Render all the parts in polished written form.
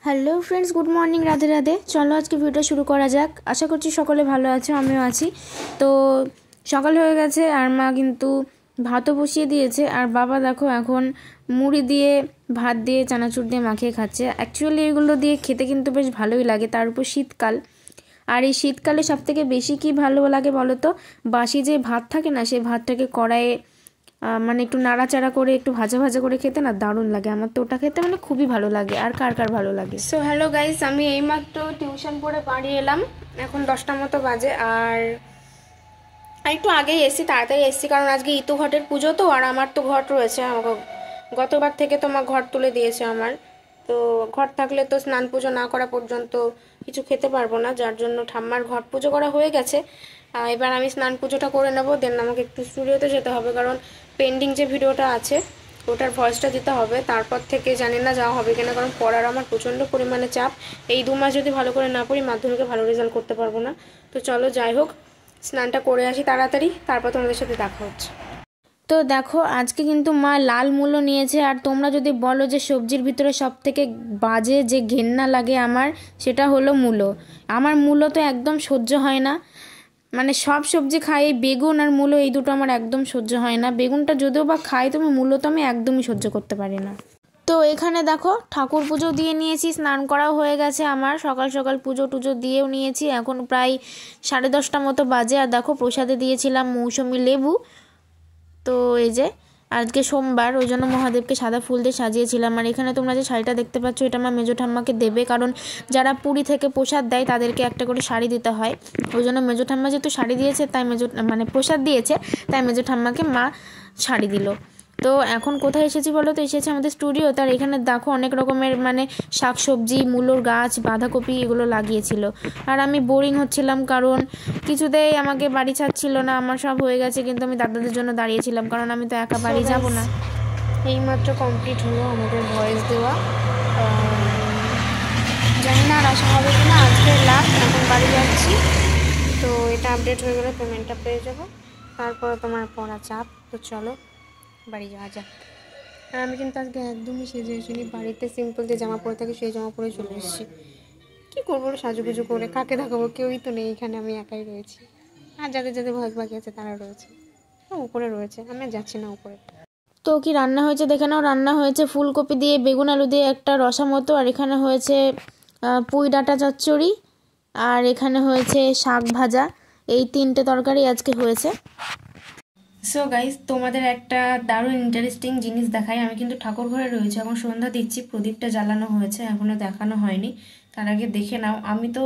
Hello friends, good morning, Radhe Radhe. চলো আজকে ভিডিওটা শুরু করা যাক। আশা করছি সকলে ভালো আছো, আমিও আছি। তো সকাল হয়ে গেছে আর মা কিন্তু ভাতও বসিয়ে দিয়েছে। আর বাবা দেখো এখন মুড়ি দিয়ে ভাত দিয়ে চানাচুর দিয়ে মাখিয়ে খাচ্ছে। অ্যাকচুয়ালি এগুলো দিয়ে খেতে কিন্তু বেশ ভালোই লাগে, তার উপর শীতকাল। আর এই শীতকালে সবথেকে বেশি কি ভালো লাগে বলো তো, বাসি যে ভাত থাকে না, সেই ভাতটাকে কড়াইয়ে মানে একটু নাড়াচাড়া করে একটু ভাজা ভাজা করে খেতে না দারুণ লাগে। আমার তো ওটা খেতে মানে খুবই ভালো লাগে। আর কার কার ভালো লাগে? সো হ্যালো গাইস, আমি এইমাত্র টিউশন পড়ে বাড়ি এলাম। এখন 10টা মতো বাজে। আর একটু আগেই এসছি, তাড়াতাড়ি এসছি, কারণ আজকে ইতু ঘটের পুজো তো। আর আমার তো ঘট রয়েছে, আমাকে গতবার থেকে তোমার ঘট তুলে দিয়েছে আমার। তো ঘট থাকলে তো স্নান পুজো না করা পর্যন্ত কিছু খেতে পারবো না, যার জন্য ঠাম্মার ঘট পুজো করা হয়ে গেছে। এবার আমি স্নান পুজোটা করে নেবো, দেন আমাকে একটু স্টুডিওতে যেতে হবে, কারণ পেন্ডিং যে ভিডিওটা আছে ওটার ভয়েসটা দিতে হবে। তারপর থেকে জানি না যাওয়া হবে কিনা, কারণ পড়ার আমার প্রচণ্ড পরিমাণে চাপ। এই 2 মাস যদি ভালো করে না পড়ি, মাধ্যমিকে ভালো রেজাল্ট করতে পারবো না। তো চলো যাই হোক, স্নানটা করে আসি তাড়াতাড়ি, তারপর তোমাদের সাথে দেখা হচ্ছে। তো দেখো আজকে কিন্তু মা লাল মূলো নিয়েছে। আর তোমরা যদি বলো যে সবজির ভিতরে সব থেকে বাজে যে ঘেন্না লাগে আমার, সেটা হলো মূলো। আমার মূলো তো একদম সহ্য হয় না। মানে সব সবজি খাই, এই বেগুন আর মূলো এই দুটো আমার একদম সহ্য হয় না। বেগুনটা যদিও বা খাই, তুমি মূলো তো আমি একদমই সহ্য করতে পারি না। তো এখানে দেখো ঠাকুর পুজো দিয়ে নিয়েছি, স্নান করাও হয়ে গেছে আমার। সকাল সকাল পুজো টুজো দিয়েও নিয়েছি। এখন প্রায় 10:30 মতো বাজে। আর দেখো প্রসাদে দিয়েছিলাম মৌসুমি লেবু। তো এই যে আজকে সোমবার, ওই জন্য মহাদেবকে সাদা ফুল দিয়ে সাজিয়েছিলাম। আর এখানে তোমরা যে শাড়িটা দেখতে পাচ্ছ, এটা আমার মেজো ঠাম্মাকে দেবে, কারণ যারা পুরী থেকে প্রসাদ দেয় তাদেরকে একটা করে শাড়ি দিতে হয়। ওই জন্য মেজো ঠাম্মা যেহেতু শাড়ি দিয়েছে, তাই মানে প্রসাদ দিয়েছে, তাই মেজো ঠাম্মাকে মা শাড়ি দিল। তো এখন কোথায় এসেছি বলো তো? এসেছি আমাদের স্টুডিও। তার এখানে দেখো অনেক রকমের মানে শাকসবজি, মূলোর গাছ, বাঁধাকপি এগুলো লাগিয়েছিল। আর আমি বোরিং হচ্ছিলাম, কারণ কিছুতেই আমাকে বাড়ি ছাড়ছিল না। আমার সব হয়ে গেছে, কিন্তু আমি দাদাদের জন্য দাঁড়িয়েছিলাম, কারণ আমি তো একা বাড়ি যাব না। এইমাত্র কমপ্লিট হলো আমাদের ভয়েস দেওয়া। জানি না আর আসা হবে কিনা, আজকের লাস্ট। এখন বাড়ি যাচ্ছি। তো এটা আপডেট হয়ে গেলে পেমেন্টটা পেয়ে যাবো, তারপরে তোমার পড়া চাপ। তো চলো বাড়ি যাওয়া যাক। আর আমি কিন্তু আজকে একদমই সেজে আসিনি, বাড়িতে সিম্পল যে জামা পরে থাকি সেই জামা পরে চলে এসেছি। কী করবো সাজুগুজু করে, কাকে দেখাবো? কেউই তো নেই এখানে, আমি একাই রয়েছি। আর যাদের যাদের ভয় বাকি আছে তারা রয়েছে, উপরে রয়েছে, আমি যাচ্ছি না উপরে। তো কি রান্না হয়েছে দেখে নাও। রান্না হয়েছে ফুলকপি দিয়ে বেগুন আলু দিয়ে একটা রসা মতো। আর এখানে হয়েছে পুঁই ডাঁটা চচ্চড়ি। আর এখানে হয়েছে শাক ভাজা। এই 3টে তরকারি আজকে হয়েছে। সো গাইজ, তোমাদের একটা দারুণ ইন্টারেস্টিং জিনিস দেখাই। আমি কিন্তু ঠাকুর ঘরে রয়েছে, এখন সন্ধ্যা দিচ্ছি, প্রদীপটা জ্বালানো হয়েছে, এখনও দেখানো হয়নি। তার আগে দেখে নাও। আমি তো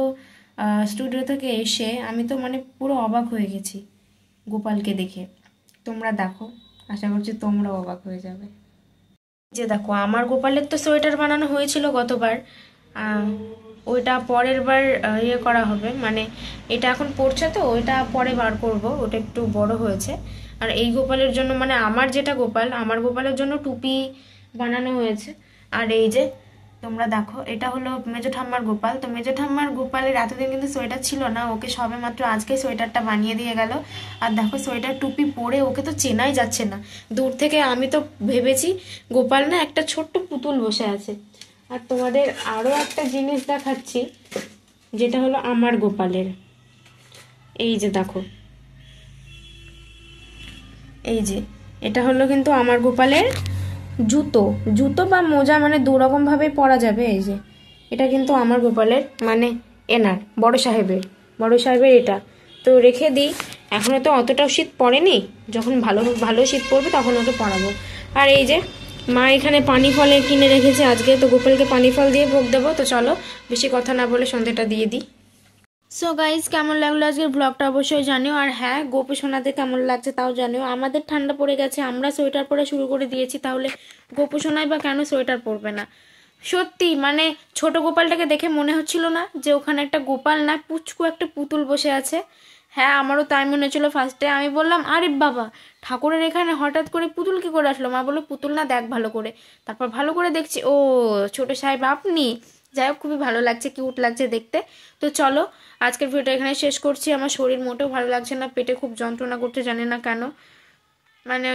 স্টুডিও থেকে এসে আমি তো মানে পুরো অবাক হয়ে গেছি গোপালকে দেখে। তোমরা দেখো, আশা করছি তোমরাও অবাক হয়ে যাবে। যে দেখো, আমার গোপালের তো সোয়েটার বানানো হয়েছিল গতবার। ওইটা পরের বার ইয়ে করা হবে, মানে এটা এখন পড়ছে তো, ওইটা পরে বার করব, ওটা একটু বড় হয়েছে। আর এই গোপালের জন্য, মানে আমার যেটা গোপাল, আমার গোপালের জন্য টুপি বানানো হয়েছে। আর এই যে তোমরা দেখো, এটা হলো মেজো ঠাম্মার গোপাল। তো মেজো ঠাম্মার গোপালের এতদিন কিন্তু সোয়েটার ছিল না, ওকে সবে মাত্র আজকে সোয়েটারটা বানিয়ে দিয়ে গেল। আর দেখো সোয়েটার টুপি পরে ওকে তো চেনাই যাচ্ছে না। দূর থেকে আমি তো ভেবেছি গোপাল না একটা ছোট্ট পুতুল বসে আছে। আর তোমাদের আরও একটা জিনিস দেখাচ্ছি, যেটা হলো আমার গোপালের। এই যে দেখো, এই যে এটা হলো কিন্তু আমার গোপালের জুতো। জুতো বা মোজা, মানে 2 রকম ভাবে পরা যাবে। এই যে এটা কিন্তু আমার গোপালের, মানে এনার বড় সাহেবের এটা। তো রেখে দিই, এখনো তো অতটাও শীত পড়েনি, যখন ভালো ভালো শীত পড়বে তখন ওকে পরাবো। আর এই যে মা এখানে পানি ফল কিনে রেখেছে আজকে, তো গোপালকে পানি ফল দিয়ে ভোগ দেবো। তো চলো বেশি কথা না বলে সন্ধ্যাটা দিয়ে দিই। সো গাইজ, কেমন লাগলো আজকের ব্লগটা অবশ্যই জানিও। আর হ্যাঁ, গোপু সোনাদের কেমন লাগছে তাও জানিও। আমাদের ঠান্ডা পড়ে গেছে, আমরা সোয়েটার পরে শুরু করে দিয়েছি, তাহলে গোপু সোনাই বা কেন সোয়েটার পরবে না? সত্যি মানে ছোট গোপালটাকে দেখে মনে হচ্ছিল না যে ওখানে একটা গোপাল না, পুচকু একটা পুতুল বসে আছে? হ্যাঁ, আমারও তাই মনে হচ্ছিল ফার্স্টে। আমি বললাম আরে বাবা, ঠাকুরের এখানে হঠাৎ করে পুতুল কি করে আসলো? মা বললো পুতুল না, দেখ ভালো করে। তারপর ভালো করে দেখছি, ও ছোট সাহেব আপনি। যাই হোক, খুবই ভালো লাগছে, কিউট লাগছে দেখতে। তো চলো আজকের ভিডিওটা এখানে শেষ করছি। আমার শরীর মোটেও ভালো লাগছে না, পেটে খুব যন্ত্রণা করতে, জানি না কেন। মানে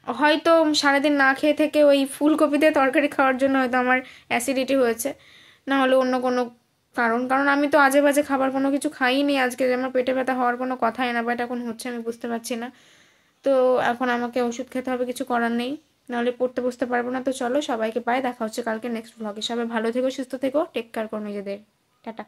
হয়তো সারাদিন না খেয়ে থেকে ওই ফুলকপি দিয়ে তরকারি খাওয়ার জন্য হয়তো আমার অ্যাসিডিটি হয়েছে। না হলে অন্য কোনো কারণ। কারণ আমি তো আজে বাজে খাবার কোনো কিছু খাইনি আজকে, যে আমার পেটে ব্যথা হওয়ার কোনো কথাই না, বাট এখন হচ্ছে আমি বুঝতে পারছি না। তো এখন আমাকে ওষুধ খেতে হবে, কিছু করার নেই, নাহলে পড়তে বসতে পারবো না। তো চলো, সবাইকে পাই, দেখা হচ্ছে কালকে নেক্সট ব্লগে। সবাই ভালো থেকো, সুস্থ থেকো, টেক কেয়ার করো নিজেদের। টাটা।